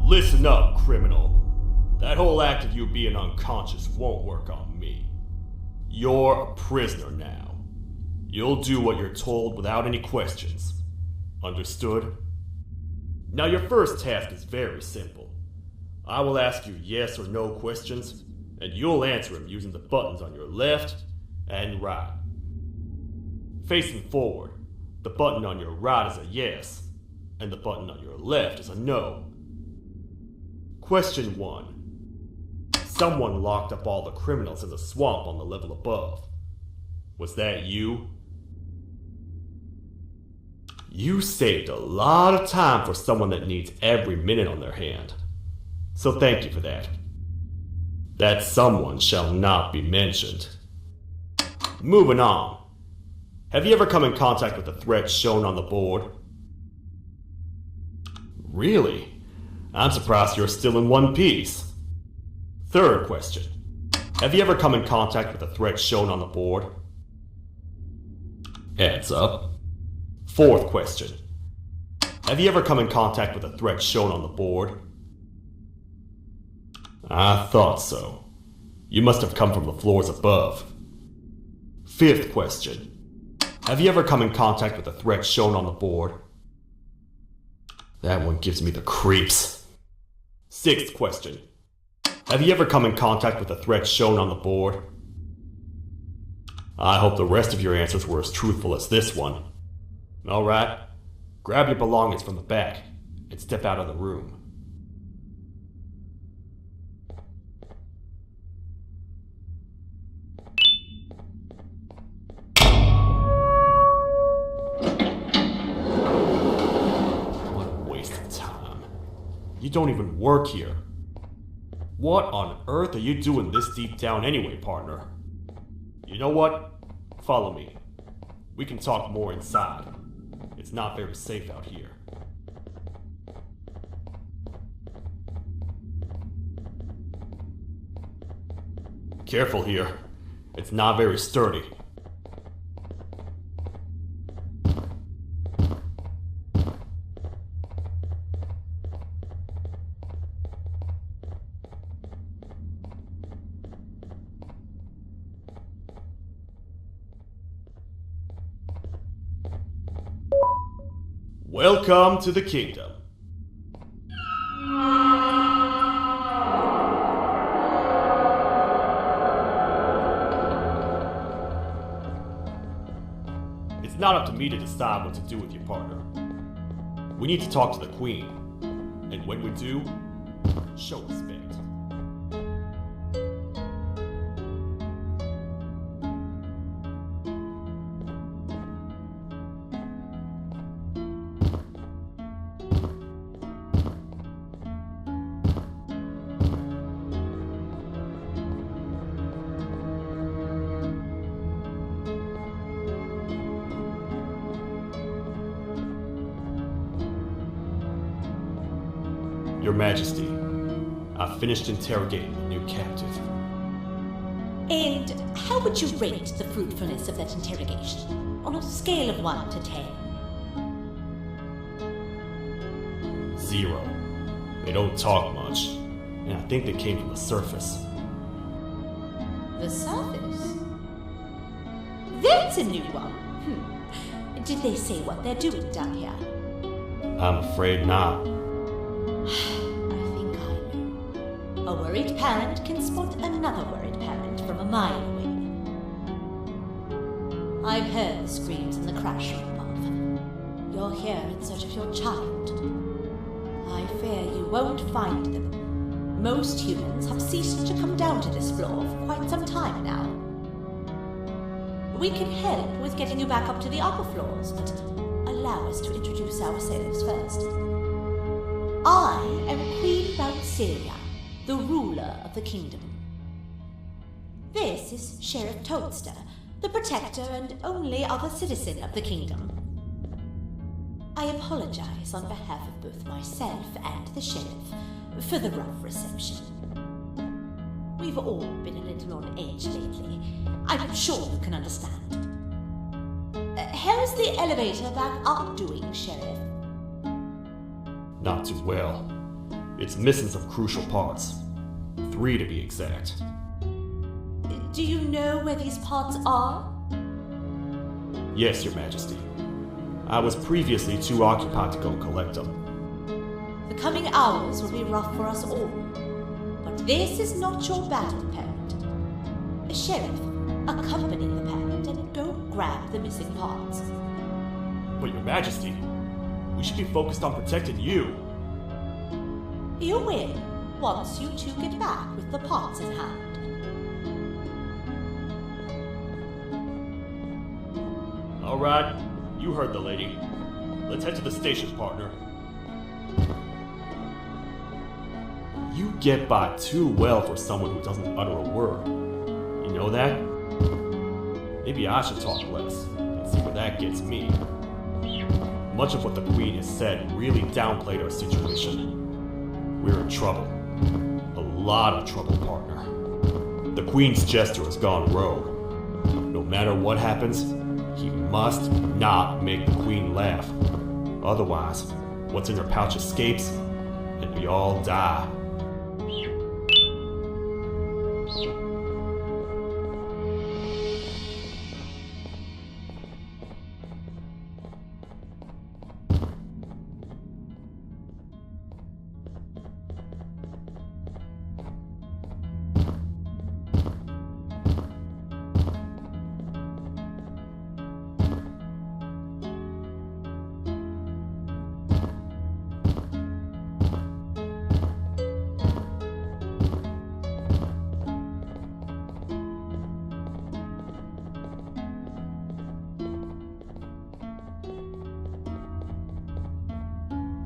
Listen up, criminal. That whole act of you being unconscious won't work on me. You're a prisoner now. You'll do what you're told without any questions. Understood? Now your first task is very simple. I will ask you yes or no questions, and you'll answer them using the buttons on your left and right. Facing forward, the button on your right is a yes, and the button on your left is a no. Question 1. Someone locked up all the criminals in the swamp on the level above. Was that you? You saved a lot of time for someone that needs every minute on their hand. So thank you for that. That someone shall not be mentioned. Moving on. Have you ever come in contact with the threat shown on the board? Really? I'm surprised you're still in one piece. Third question. Have you ever come in contact with the threat shown on the board? Heads up. Fourth question. Have you ever come in contact with the threat shown on the board? I thought so. You must have come from the floors above. Fifth question. Have you ever come in contact with the threat shown on the board? That one gives me the creeps. Sixth question. Have you ever come in contact with the threat shown on the board? I hope the rest of your answers were as truthful as this one. Alright, grab your belongings from the back and step out of the room. What a waste of time. You don't even work here. What on earth are you doing this deep down anyway, partner? You know what? Follow me. We can talk more inside. It's not very safe out here. Careful here. It's not very sturdy. Welcome to the kingdom. It's not up to me to decide what to do with your partner. We need to talk to the queen. And when we do, show respect. Your Majesty, I've finished interrogating the new captive. And how would you rate the fruitfulness of that interrogation, on a scale of 1 to 10? 0. They don't talk much, and I think they came from the surface. The surface? That's a new one. Did they say what they're doing down here? I'm afraid not. I think I know. A worried parent can spot another worried parent from a mile away. I've heard the screams in the crash room above. You're here in search of your child. I fear you won't find them. Most humans have ceased to come down to this floor for quite some time now. We can help with getting you back up to the upper floors, but allow us to introduce ourselves first. I am Queen Valkyria, the ruler of the kingdom. This is Sheriff Toadster, the protector and only other citizen of the kingdom. I apologize on behalf of both myself and the sheriff for the rough reception. We've all been a little on edge lately. I'm sure you can understand. How's the elevator back up doing, Sheriff? Not too well. It's missing some crucial parts. 3 to be exact. Do you know where these parts are? Yes, Your Majesty. I was previously too occupied to go collect them. The coming hours will be rough for us all. But this is not your battle, parent. Sheriff, accompany the parent and go grab the missing parts. But Your Majesty, we should be focused on protecting you. You will, once you two get back with the parts in hand. All right, you heard the lady. Let's head to the station, partner. You get by too well for someone who doesn't utter a word. You know that? Maybe I should talk less and see where that gets me. Much of what the Queen has said really downplayed our situation. We're in trouble. A lot of trouble, partner. The Queen's jester has gone rogue. No matter what happens, he must not make the Queen laugh. Otherwise, what's in her pouch escapes, and we all die.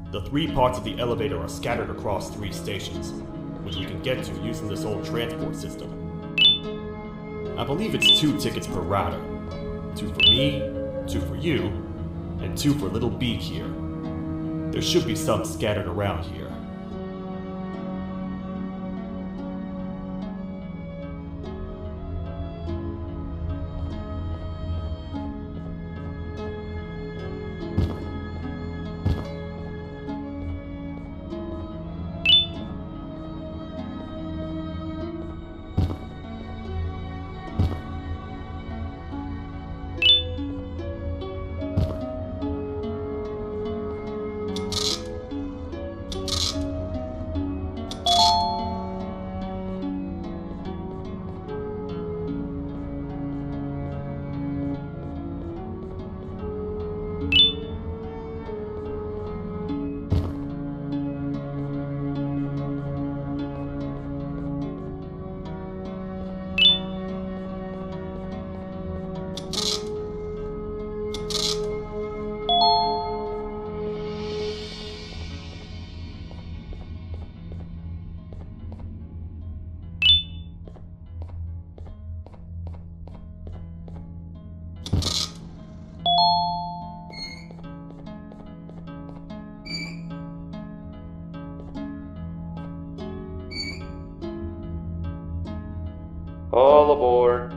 The 3 parts of the elevator are scattered across 3 stations, which we can get to using this old transport system. I believe it's 2 tickets per rider. 2 for me, 2 for you, and 2 for Little Beak here. There should be some scattered around here. All aboard.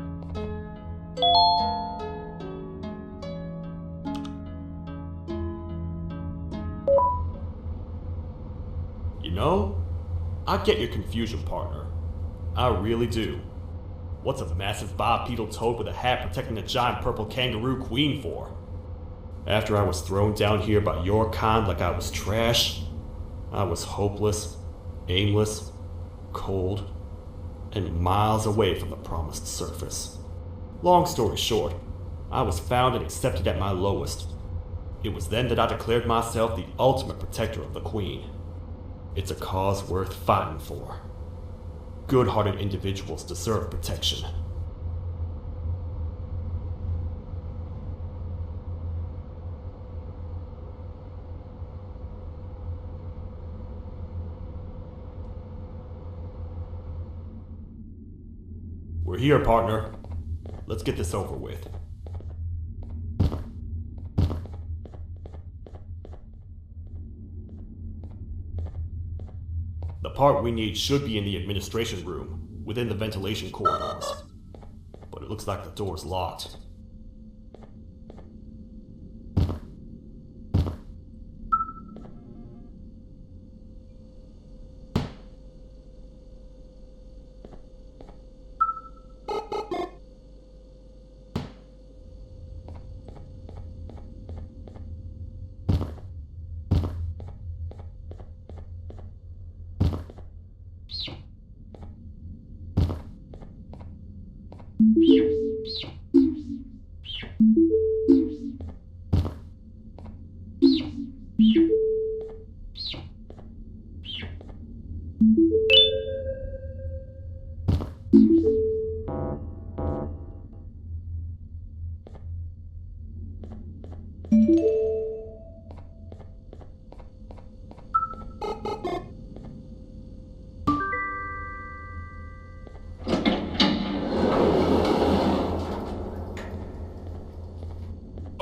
You know, I get your confusion, partner. I really do. What's a massive bipedal toad with a hat protecting a giant purple kangaroo queen for? After I was thrown down here by your kind like I was trash, I was hopeless, aimless, cold, and miles away from the promised surface. Long story short, I was found and accepted at my lowest. It was then that I declared myself the ultimate protector of the Queen. It's a cause worth fighting for. Good-hearted individuals deserve protection. We're here, partner. Let's get this over with. The part we need should be in the administration room, within the ventilation corridors. But it looks like the door's locked.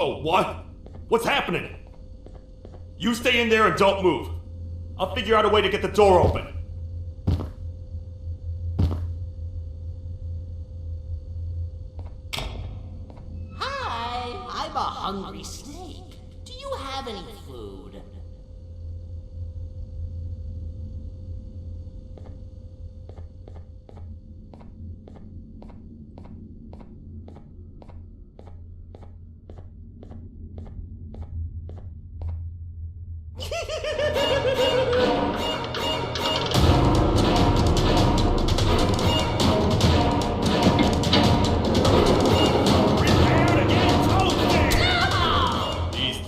Oh, what? What's happening? You stay in there and don't move. I'll figure out a way to get the door open. Hi, I'm a hungry snake. Do you have any food?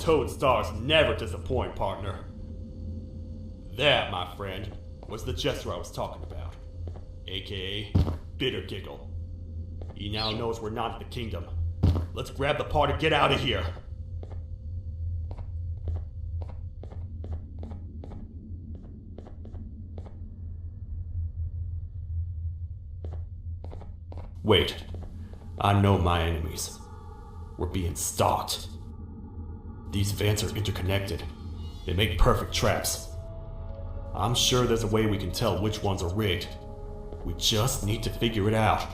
Toad stars never disappoint, partner. That, my friend, was the jester I was talking about, aka Bitter Giggle. He now knows we're not in the kingdom. Let's grab the part and get out of here. Wait, I know my enemies. We're being stalked. These vents are interconnected. They make perfect traps. I'm sure there's a way we can tell which ones are rigged. We just need to figure it out.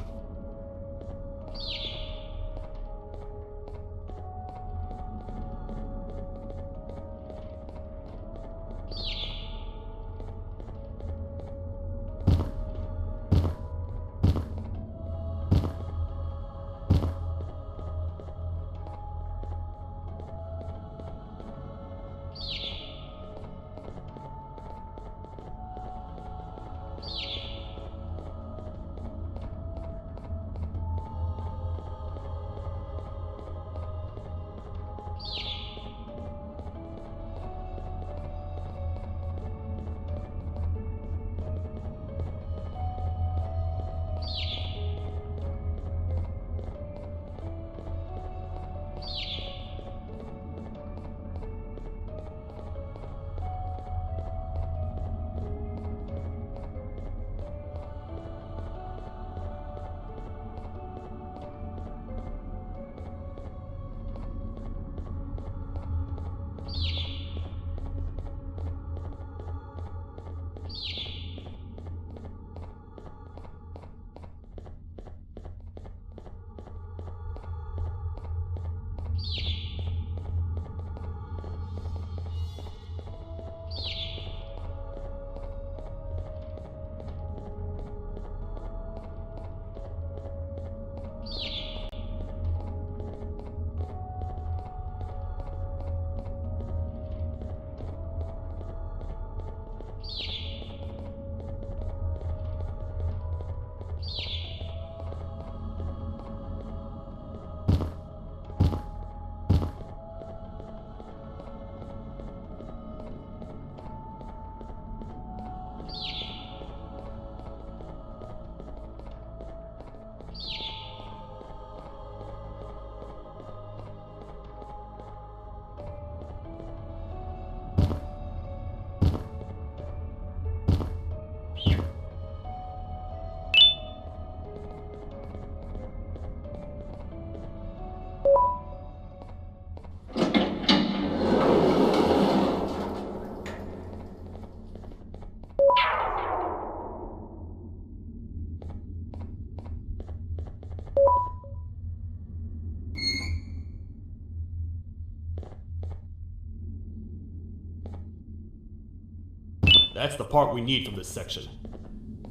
That's the part we need from this section.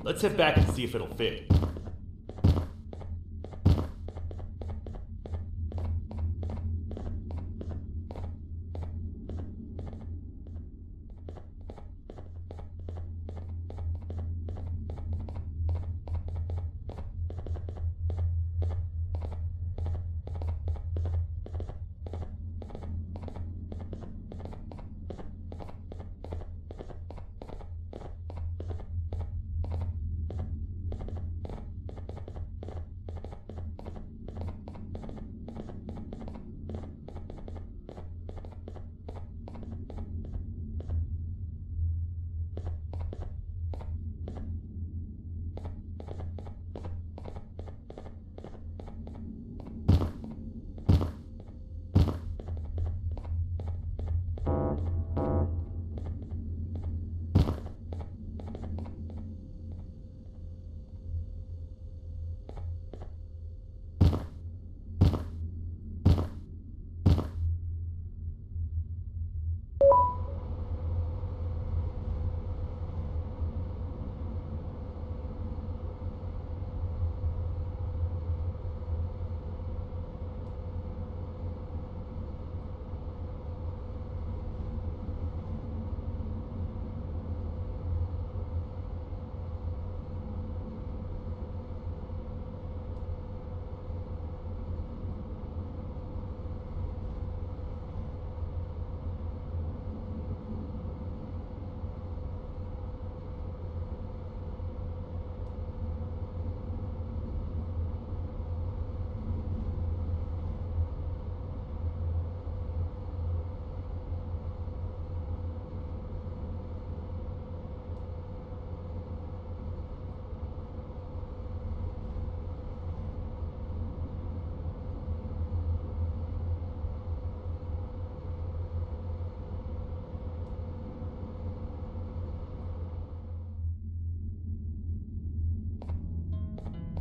Let's head back and see if it'll fit.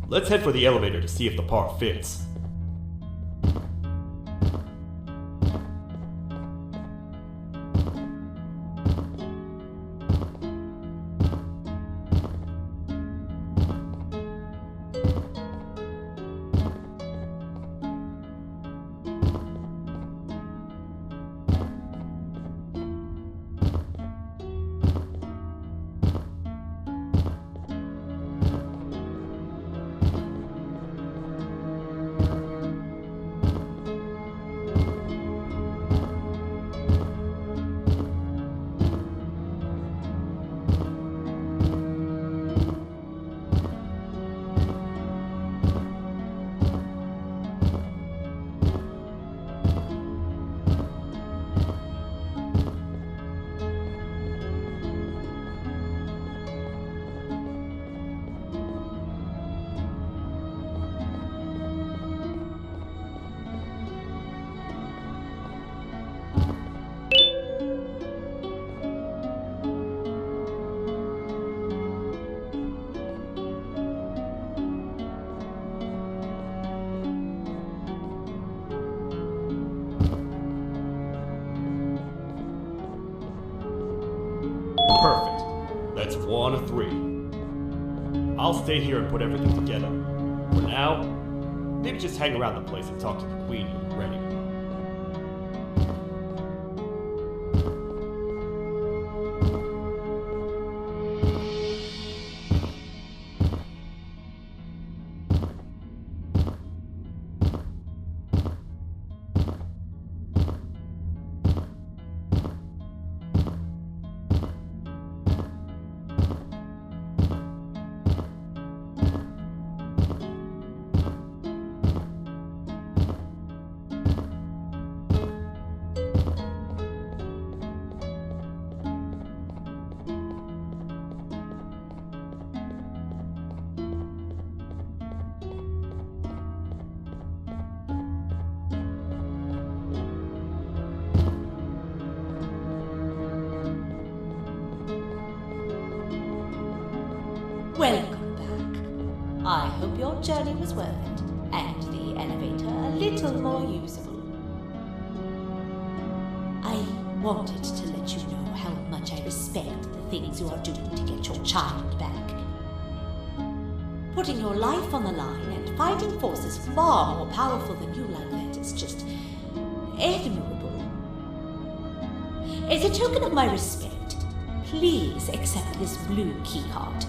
Let's head for the elevator to see if the part fits. Perfect. That's 1 of 3. I'll stay here and put everything together. For now, maybe just hang around the place and talk to the Queen when you're ready. hope your journey was worth it, and the elevator a little more usable. I wanted to let you know how much I respect the things you are doing to get your child back. Putting your life on the line and fighting forces far more powerful than you like that is just admirable. As a token of my respect, please accept this blue keycard.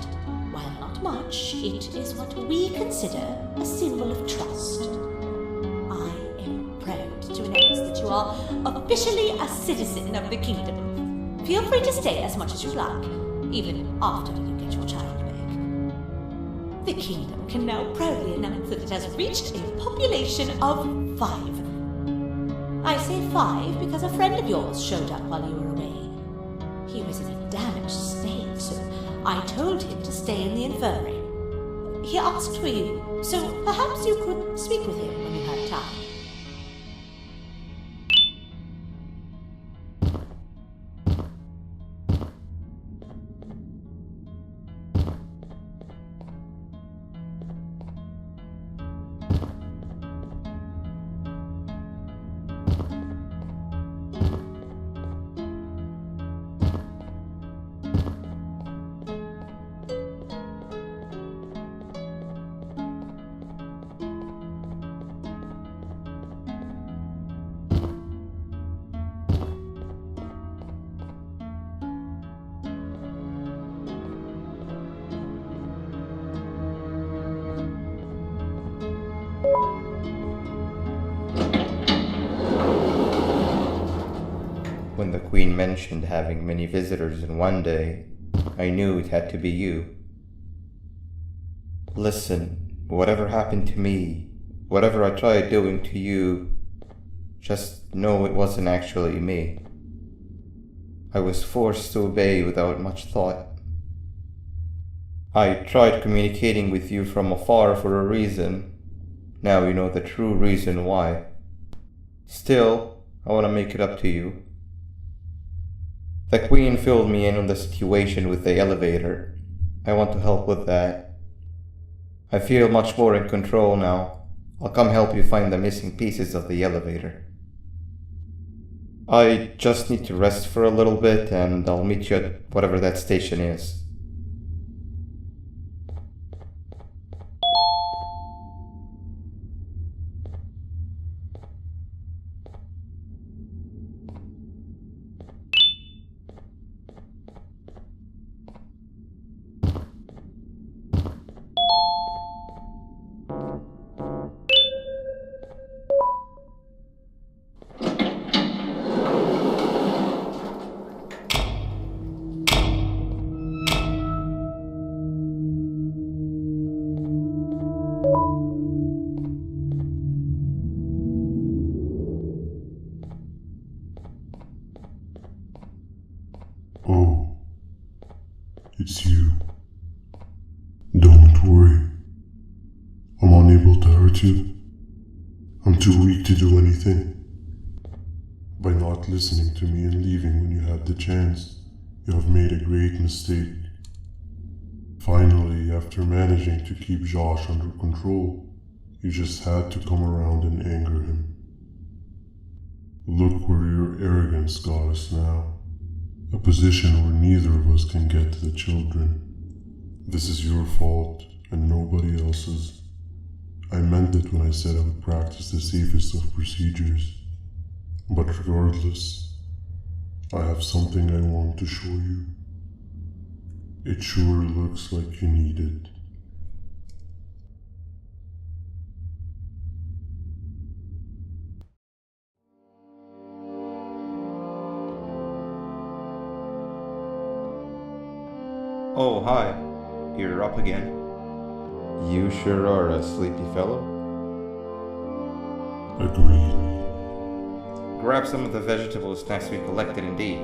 While not much, it is what we consider a symbol of trust. I am proud to announce that you are officially a citizen of the kingdom. Feel free to stay as much as you like, even after you get your child back. The kingdom can now proudly announce that it has reached a population of 5. I say 5 because a friend of yours showed up while you were away. He was in a damaged state, so I told him to stay in the infirmary. He asked for you, so perhaps you could speak with him when you have time. When the Queen mentioned having many visitors in one day, I knew it had to be you. Listen, whatever happened to me, whatever I tried doing to you, just know it wasn't actually me. I was forced to obey without much thought. I tried communicating with you from afar for a reason. Now you know the true reason why. Still, I want to make it up to you. The Queen filled me in on the situation with the elevator. I want to help with that. I feel much more in control now. I'll come help you find the missing pieces of the elevator. I just need to rest for a little bit and I'll meet you at whatever that station is. Oh, it's you. Don't worry. I'm unable to hurt you. I'm too weak to do anything. By not listening to me and leaving when you had the chance, you have made a great mistake. Finally, after managing to keep Josh under control, you just had to come around and anger him. Look where your arrogance got us now. A position where neither of us can get to the children. This is your fault and nobody else's. I meant it when I said I would practice the safest of procedures. But regardless, I have something I want to show you. It sure looks like you need it. Oh, hi. You're up again. You sure are a sleepy fellow. Agreed. Grab some of the vegetable snacks we collected and eat.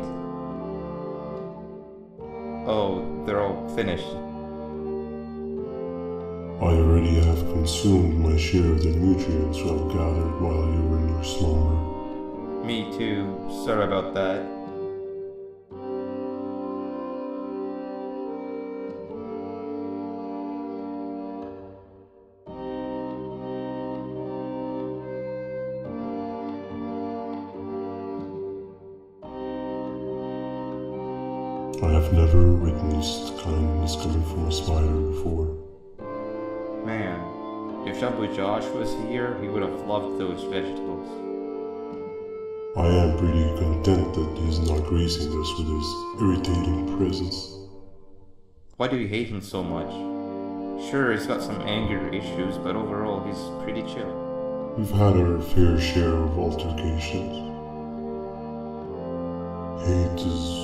Oh, they're all finished. I already have consumed my share of the nutrients I've gathered while you were in your slumber. Me too. Sorry about that. I have never witnessed kindness coming from a spider before. Man, if Shabu Josh was here, he would have loved those vegetables. I am pretty content that he's not gracing us with his irritating presence. Why do you hate him so much? Sure, he's got some anger issues, but overall he's pretty chill. We've had our fair share of altercations. Hate is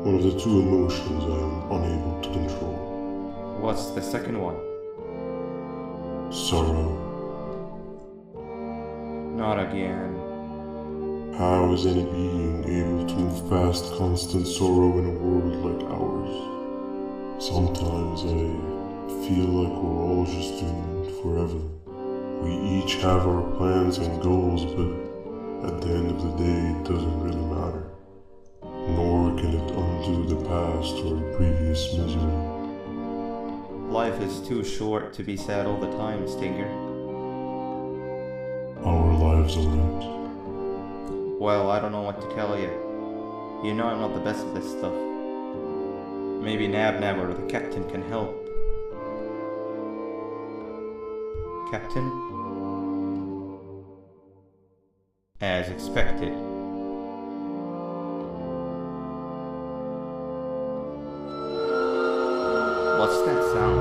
one of the two emotions I am unable to control. What's the second one? Sorrow. Not again. How is any being able to move past constant sorrow in a world like ours? Sometimes I feel like we're all just doomed forever. We each have our plans and goals, but at the end of the day, it doesn't really matter. Nor can it undo the past or previous misery. Life is too short to be sad all the time, Stinger. Our lives aren't. Well, I don't know what to tell you. You know I'm not the best at this stuff. Maybe Nab or the captain can help. Captain? As expected. What's that sound?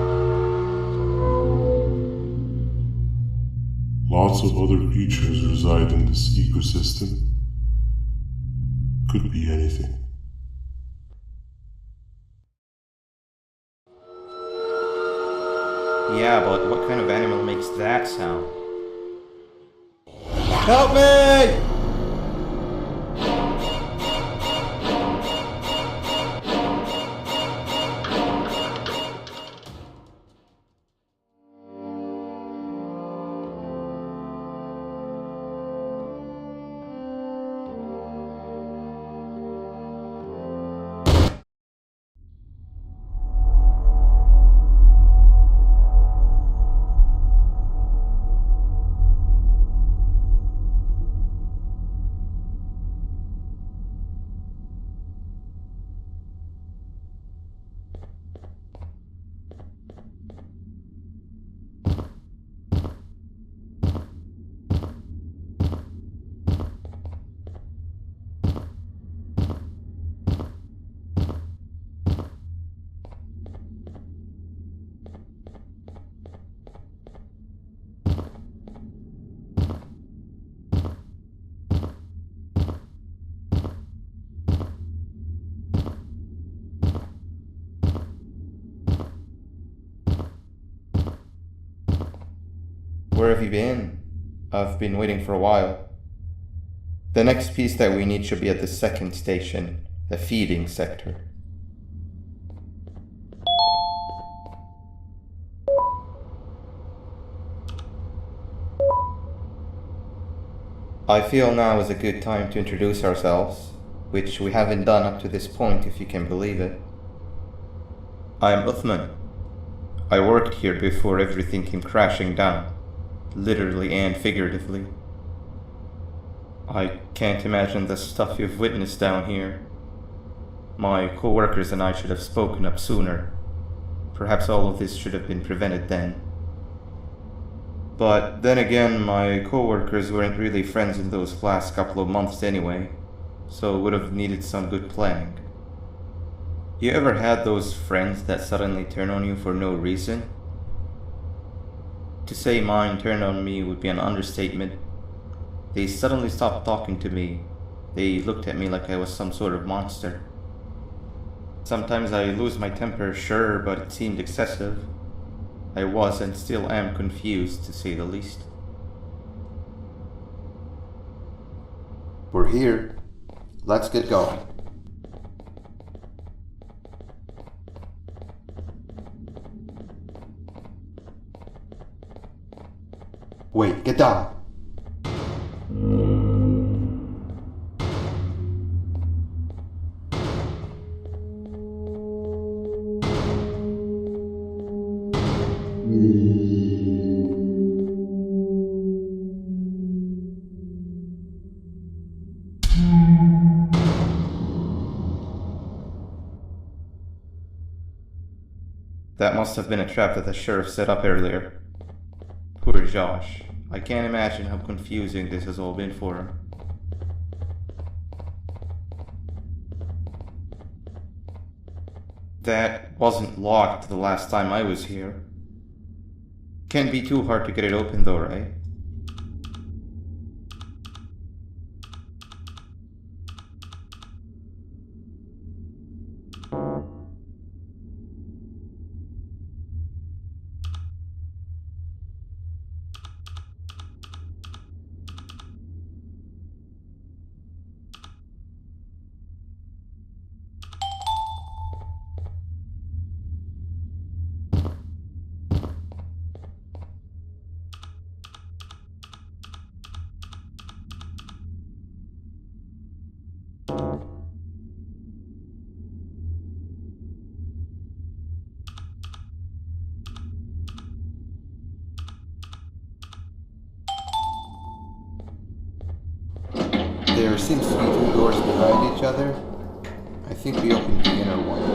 Lots of other creatures reside in this ecosystem. Could be anything. Yeah, but what kind of animal makes that sound? Help me! Where have you been? I've been waiting for a while. The next piece that we need should be at the second station, the feeding sector. I feel now is a good time to introduce ourselves, which we haven't done up to this point, if you can believe it. I'm Uthman. I worked here before everything came crashing down. Literally and figuratively. I can't imagine the stuff you've witnessed down here. My co-workers and I should have spoken up sooner. Perhaps all of this should have been prevented then. But then again, my co-workers weren't really friends in those last couple of months anyway, so would have needed some good planning. You ever had those friends that suddenly turn on you for no reason? To say mine turned on me would be an understatement. They suddenly stopped talking to me. They looked at me like I was some sort of monster. Sometimes I lose my temper, sure, but it seemed excessive. I was and still am confused, to say the least. We're here. Let's get going. Wait, get down. That must have been a trap that the sheriff set up earlier. Poor Josh. I can't imagine how confusing this has all been for him. That wasn't locked the last time I was here. Can't be too hard to get it open though, right? There seems to be two doors behind each other. I think we opened the inner one.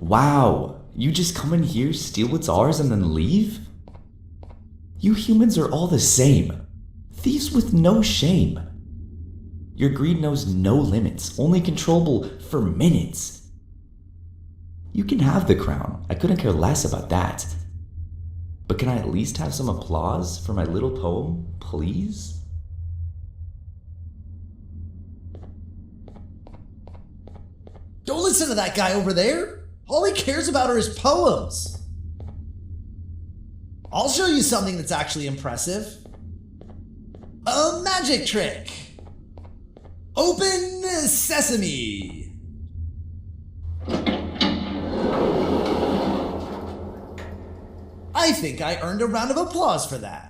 Wow, you just come in here, steal what's ours, and then leave? You humans are all the same. Thieves with no shame. Your greed knows no limits, only controllable for minutes. You can have the crown, I couldn't care less about that. But can I at least have some applause for my little poem, please? Don't listen to that guy over there. All he cares about are his poems. I'll show you something that's actually impressive. A magic trick. Open sesame. I think I earned a round of applause for that.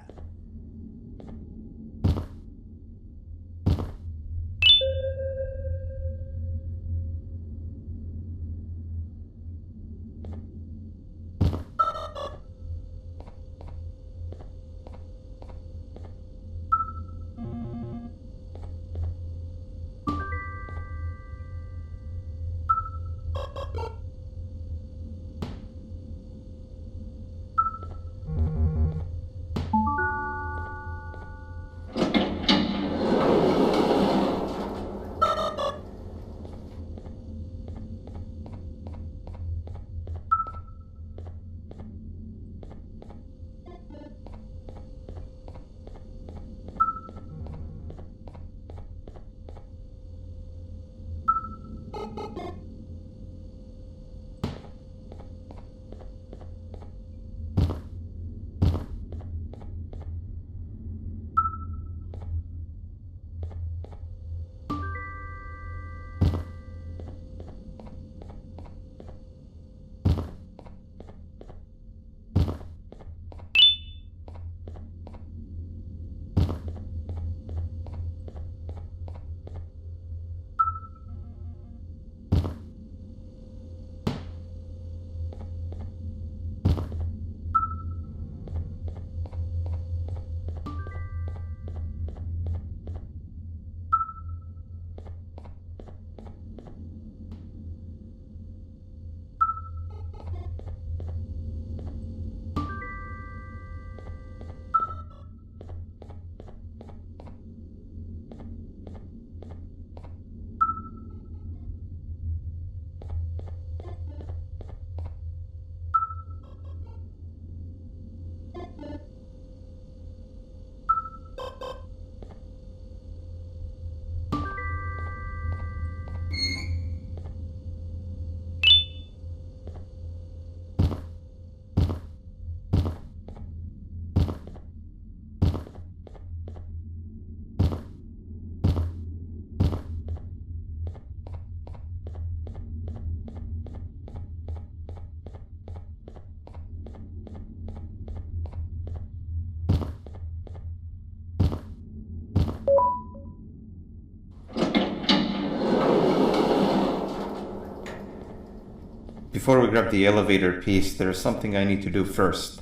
Before we grab the elevator piece, there's something I need to do first.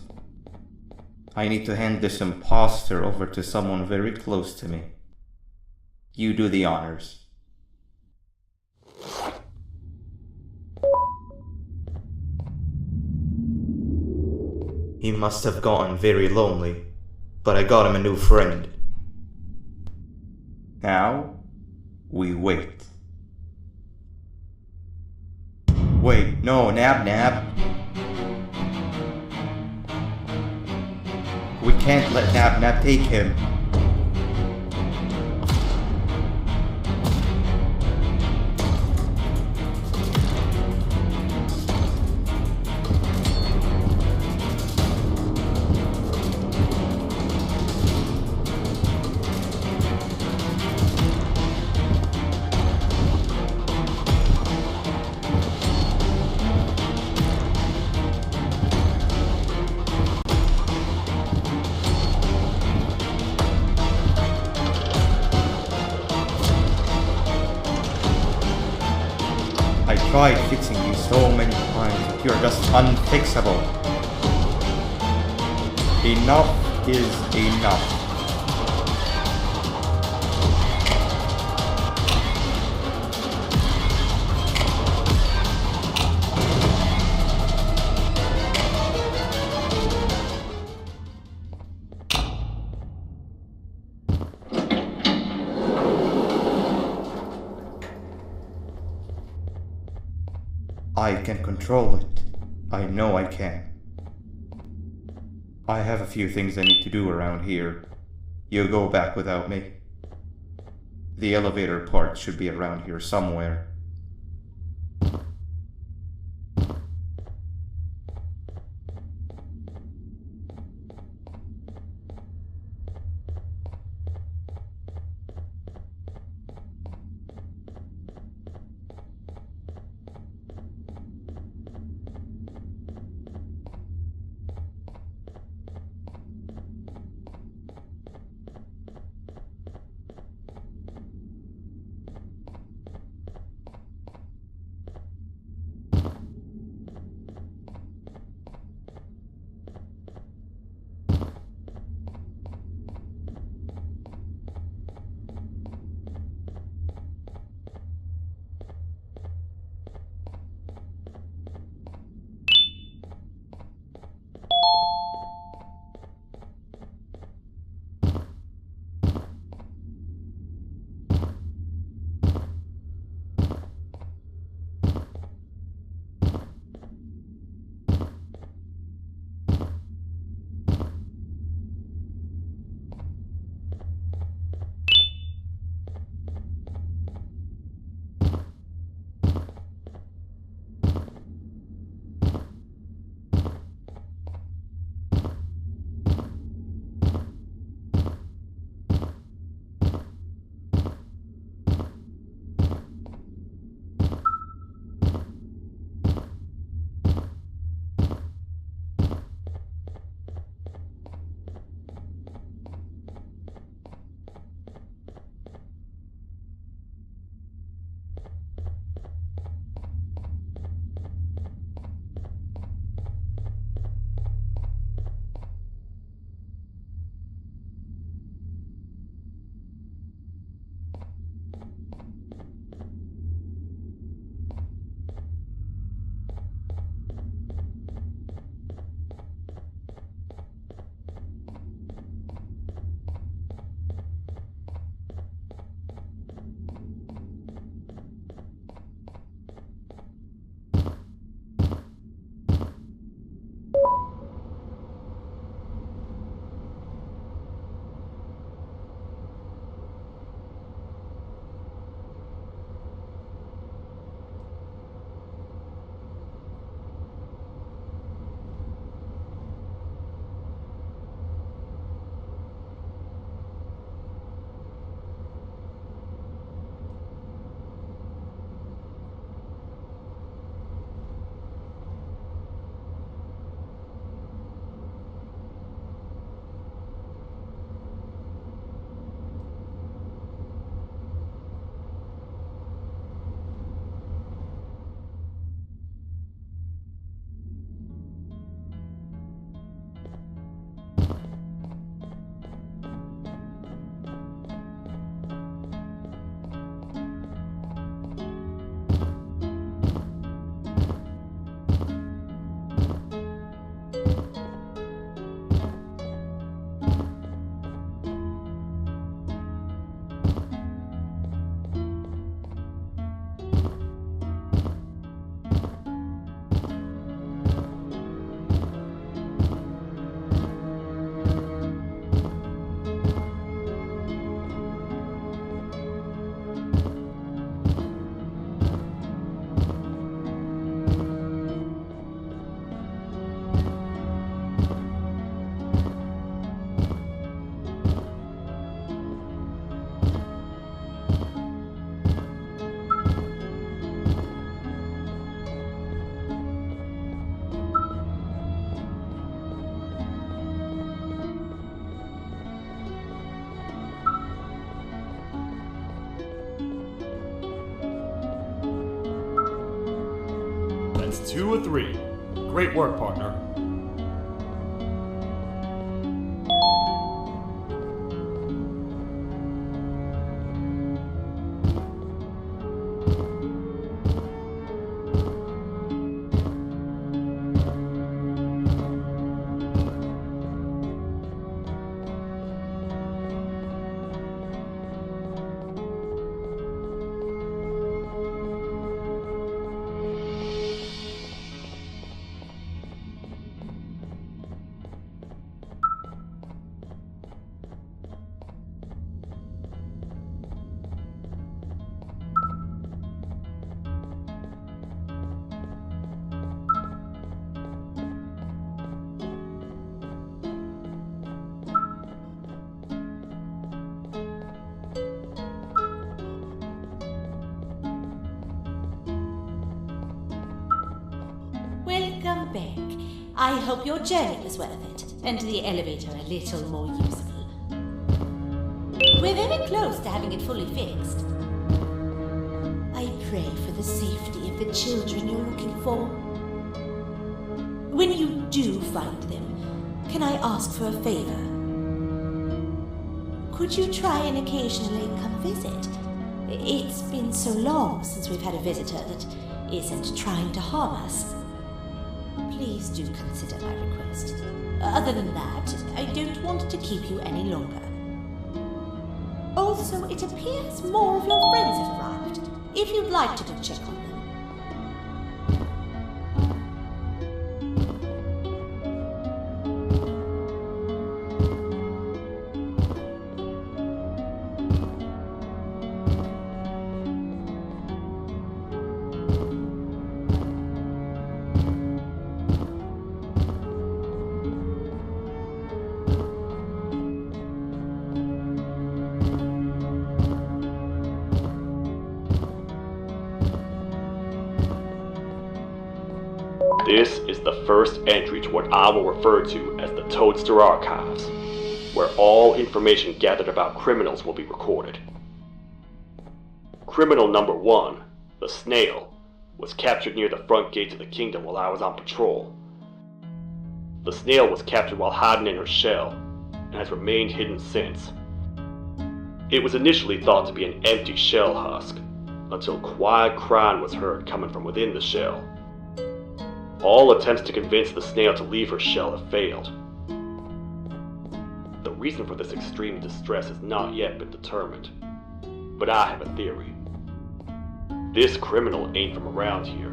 I need to hand this imposter over to someone very close to me. You do the honors. He must have gotten very lonely, but I got him a new friend. Now, we wait. Wait, no, Nab. We can't let Nab take him. I tried fixing you so many times, but you're just unfixable. Enough is enough. I can control it. I know I can. I have a few things I need to do around here. You go back without me. The elevator part should be around here somewhere. 2 of 3. Great work, partner. Welcome back. I hope your journey was worth it, and the elevator a little more usable. We're very close to having it fully fixed. I pray for the safety of the children you're looking for. When you do find them, can I ask for a favor? Could you try and occasionally come visit? It's been so long since we've had a visitor that isn't trying to harm us. Please do consider my request. Other than that, I don't want to keep you any longer. Also, it appears more of your friends have arrived, if you'd like to go check on them. This is the first entry to what I will refer to as the Toadster Archives, where all information gathered about criminals will be recorded. Criminal number 1, the Snail, was captured near the front gate to the kingdom while I was on patrol. The Snail was captured while hiding in her shell, and has remained hidden since. It was initially thought to be an empty shell husk, until quiet crying was heard coming from within the shell. All attempts to convince the Snail to leave her shell have failed. The reason for this extreme distress has not yet been determined, but I have a theory. This criminal ain't from around here,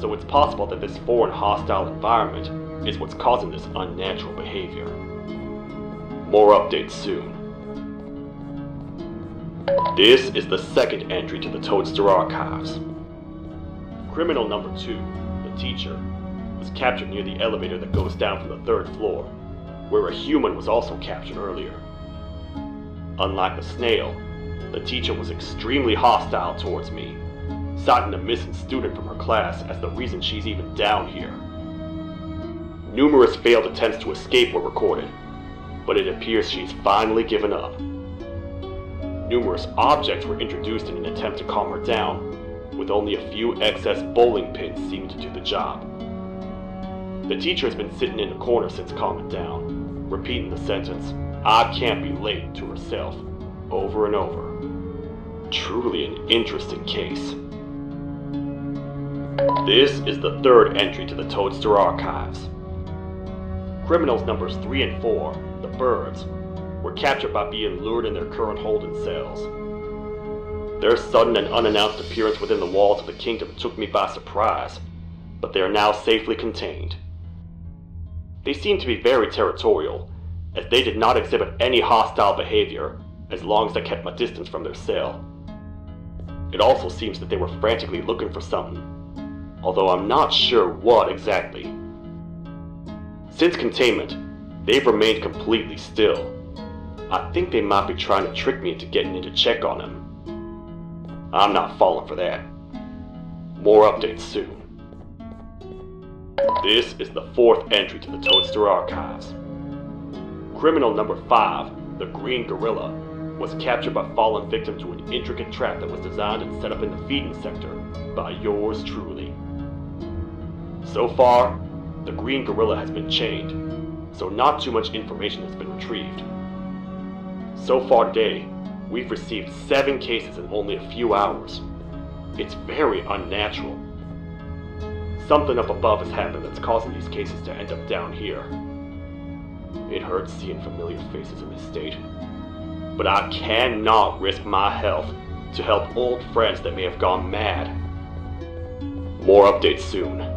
so it's possible that this foreign hostile environment is what's causing this unnatural behavior. More updates soon. This is the second entry to the Toadster Archives. Criminal number 2, the teacher, was captured near the elevator that goes down from the 3rd floor, where a human was also captured earlier. Unlike the Snail, the teacher was extremely hostile towards me, citing a missing student from her class as the reason she's even down here. Numerous failed attempts to escape were recorded, but it appears she's finally given up. Numerous objects were introduced in an attempt to calm her down, with only a few excess bowling pins seeming to do the job. The teacher has been sitting in a corner since calming down, repeating the sentence, "I can't be late," to herself, over and over. Truly an interesting case. This is the 3rd entry to the Toadster Archives. Criminals numbers 3 and 4, the Birds, were captured by being lured in their current holding cells. Their sudden and unannounced appearance within the walls of the kingdom took me by surprise, but they are now safely contained. They seem to be very territorial, as they did not exhibit any hostile behavior, as long as I kept my distance from their cell. It also seems that they were frantically looking for something, although I'm not sure what exactly. Since containment, they've remained completely still. I think they might be trying to trick me into getting in to check on them. I'm not falling for that. More updates soon. This is the 4th entry to the Toadster Archives. Criminal number 5, the Green Gorilla, was captured by falling victim to an intricate trap that was designed and set up in the feeding sector by yours truly. So far, the green gorilla has been chained, so not too much information has been retrieved. So far today, we've received 7 cases in only a few hours. It's very unnatural. Something up above has happened that's causing these cases to end up down here. It hurts seeing familiar faces in this state, but I cannot risk my health to help old friends that may have gone mad. More updates soon.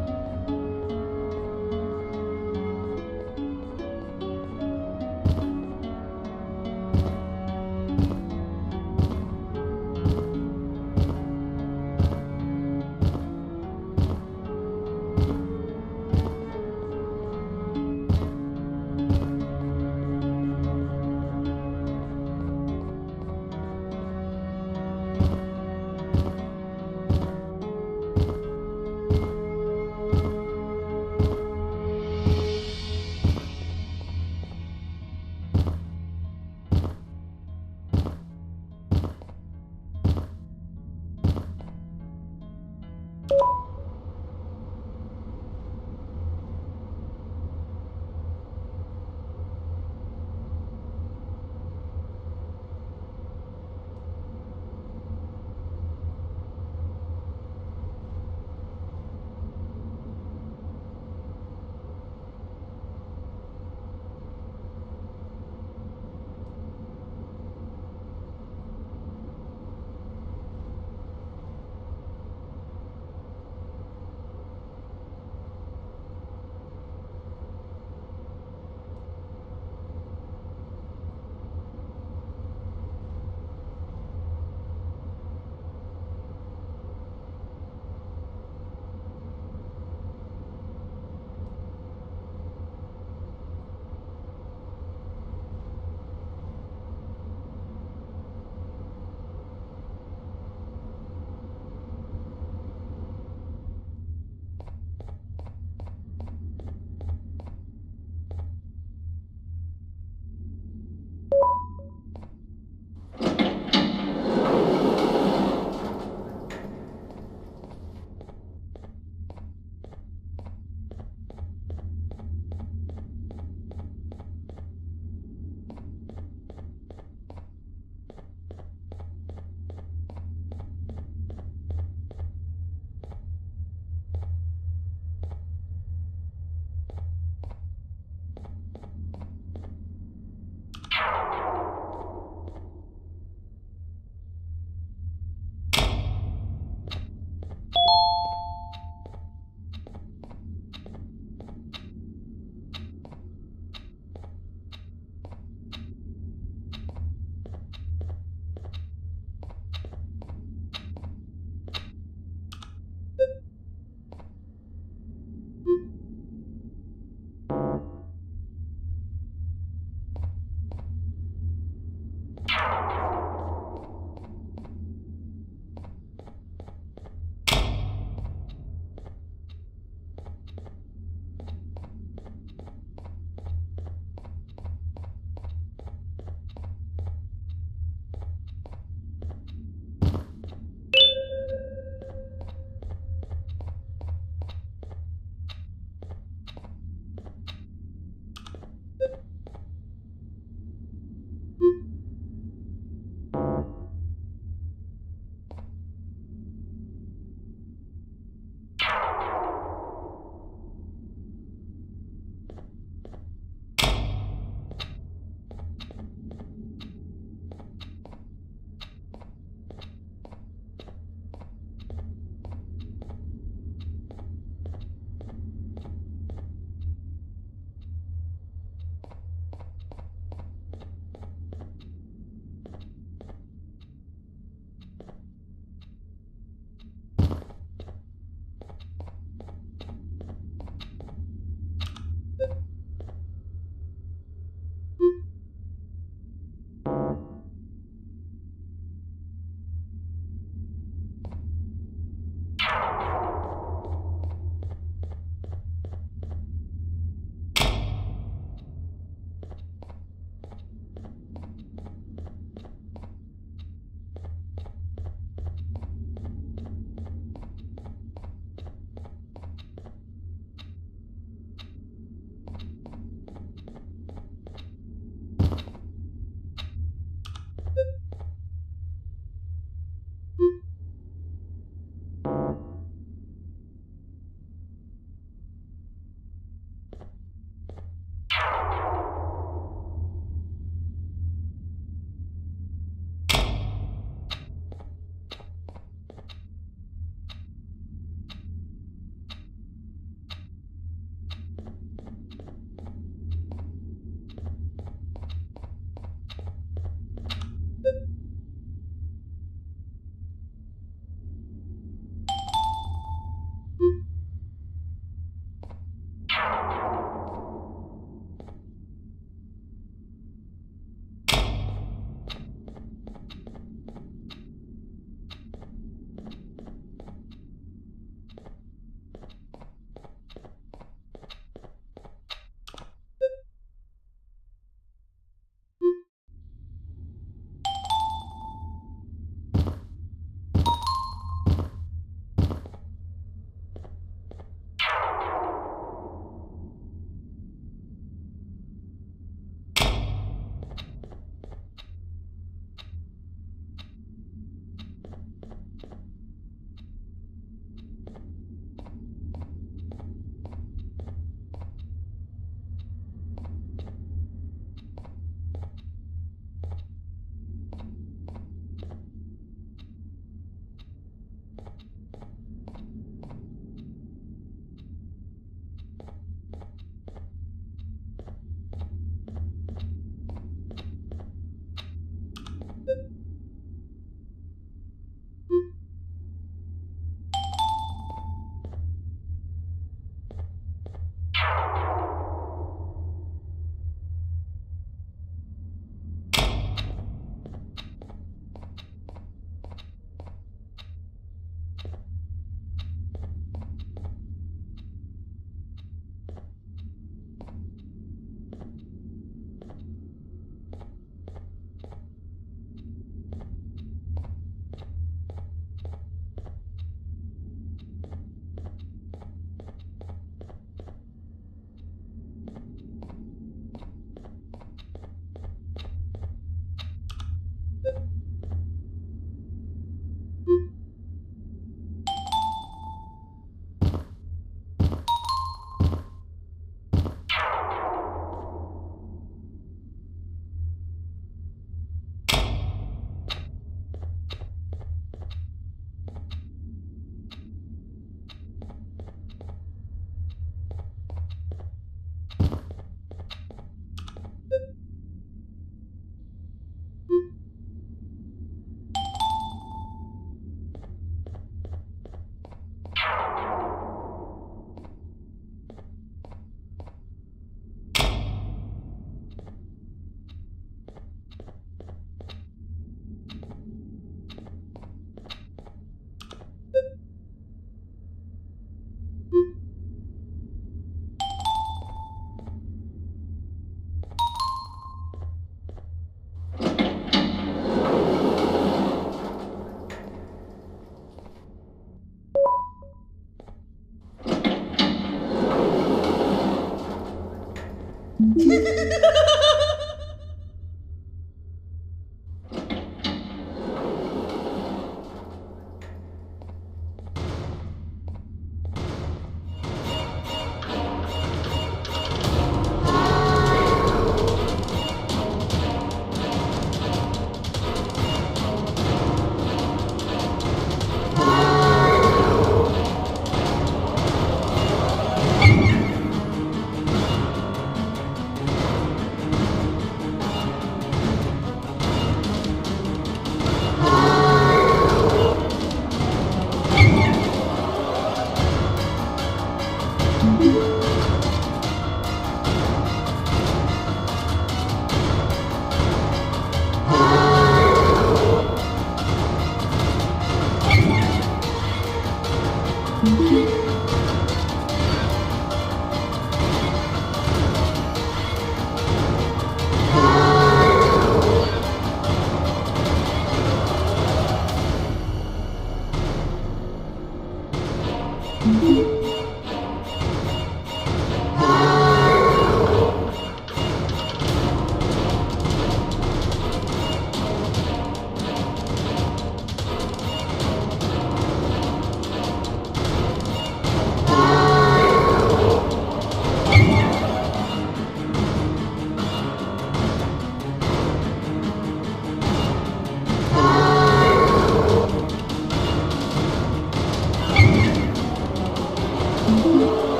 Like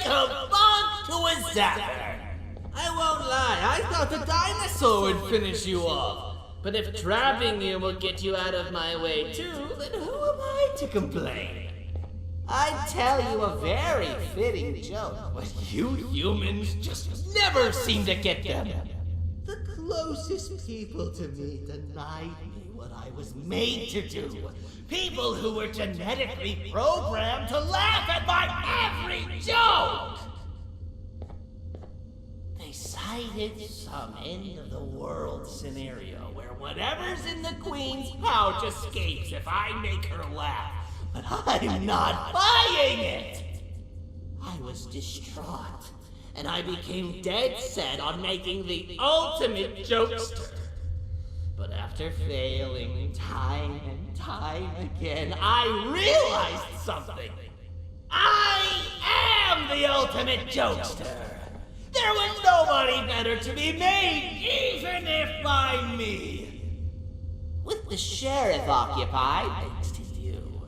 a bug to a zapper. I won't lie, I thought the dinosaur would finish you off. But if trapping you will get you out of my way too, then who am I to complain? I'd tell you a very fitting joke, but you humans just never seem to get them. The closest people to me denied me what I was made to do. People who were genetically programmed to laugh at my every joke! They cited some end-of-the-world scenario where whatever's in the Queen's pouch escapes if I make her laugh. But I'm not buying it! I was distraught, and I became dead set on making the ultimate jokester. But after failing time and time again, I realized something. I am the ultimate jokester. There was nobody better to be made, even if by me. With the sheriff occupied, thanks to you,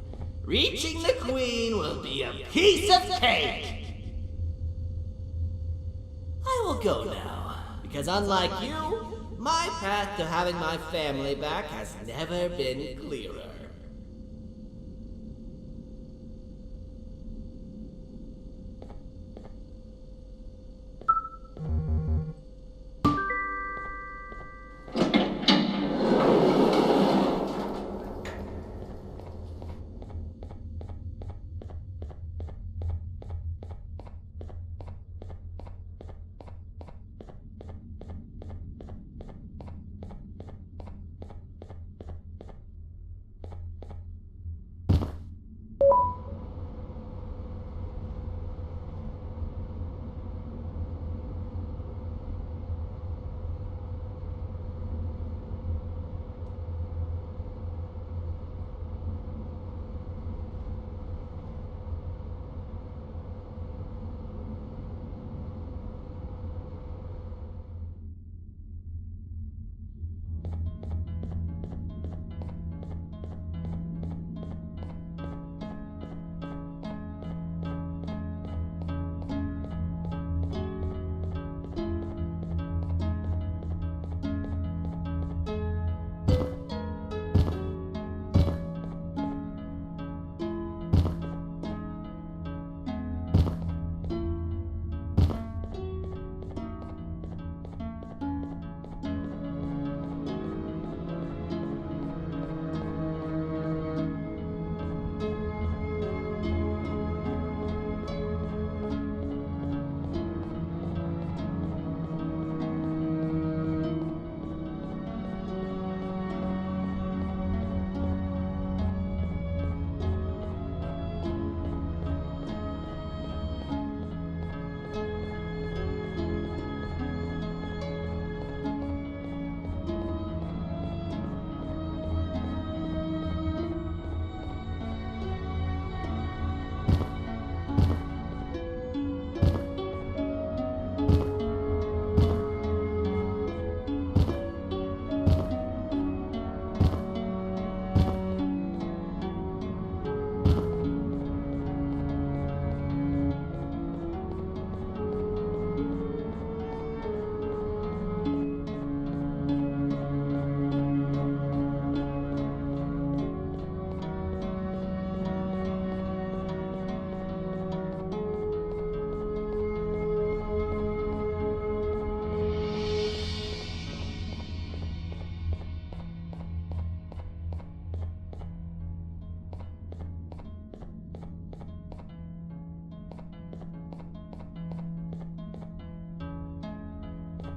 reaching the queen will be a piece of cake. I will go now, because unlike you, my path to having my family back has never been clearer.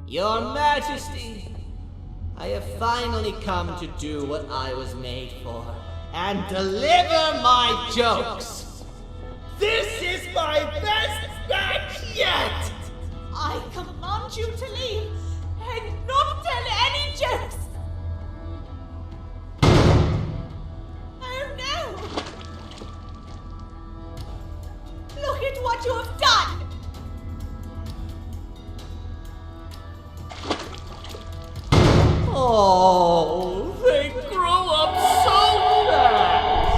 Your Majesty, I have finally come to do what I was made for, and deliver my jokes. This is my best match yet! I command you to leave and not tell any jokes! Oh no! Look at what you have done! Oh, they grow up so fast!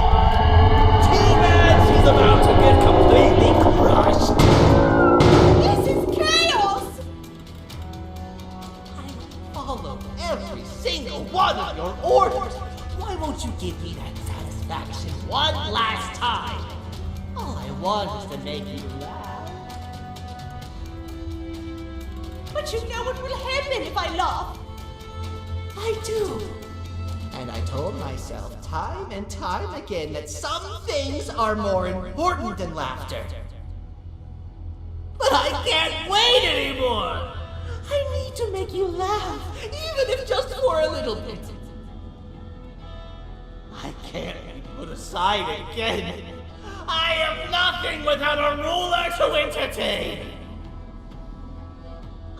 Too bad she's about to get completely crushed! This is chaos! I follow every single one of your orders! Why won't you give me that satisfaction one last time? All I want is to make you laugh. But you know what will happen if I laugh. I do. And I told myself time and time again that some things are more important than laughter. But I can't wait anymore! I need to make you laugh, even if just for a little bit. I can't be put aside again. I am nothing without a ruler to entertain.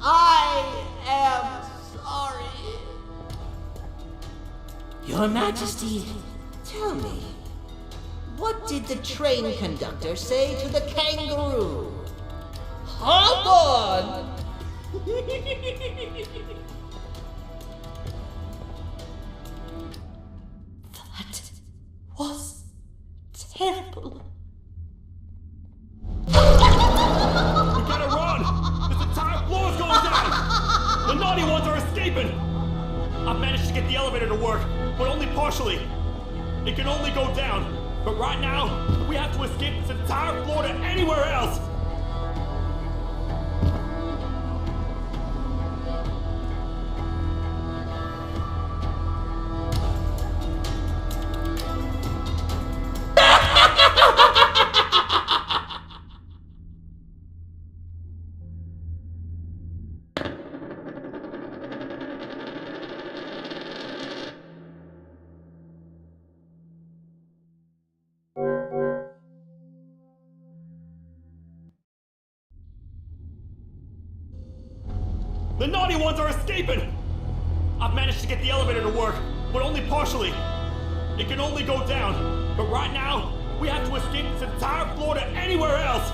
I am sorry. Your Majesty, tell me, what did the train conductor say to the kangaroo? Hop on! That was terrible. We gotta run! This entire floor's going down! The naughty ones are escaping! I've managed to get the elevator to work, but only partially. It can only go down. But right now, we have to escape this entire floor to anywhere else! The naughty ones are escaping! I've managed to get the elevator to work, but only partially. It can only go down. But right now, we have to escape this entire floor to anywhere else!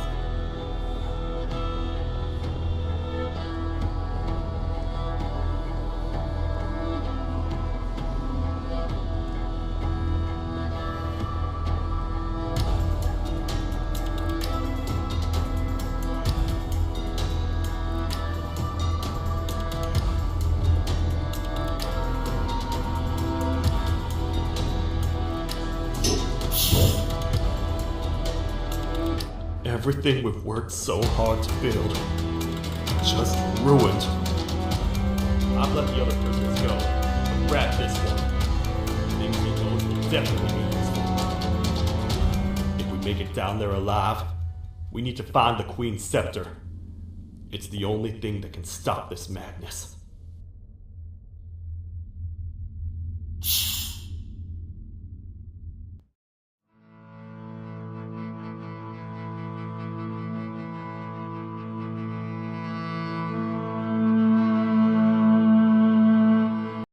Everything we've worked so hard to build, just ruined. I've let the other prisoners go, but grab this one. Things he knows will definitely be useful. If we make it down there alive, we need to find the Queen's scepter. It's the only thing that can stop this madness.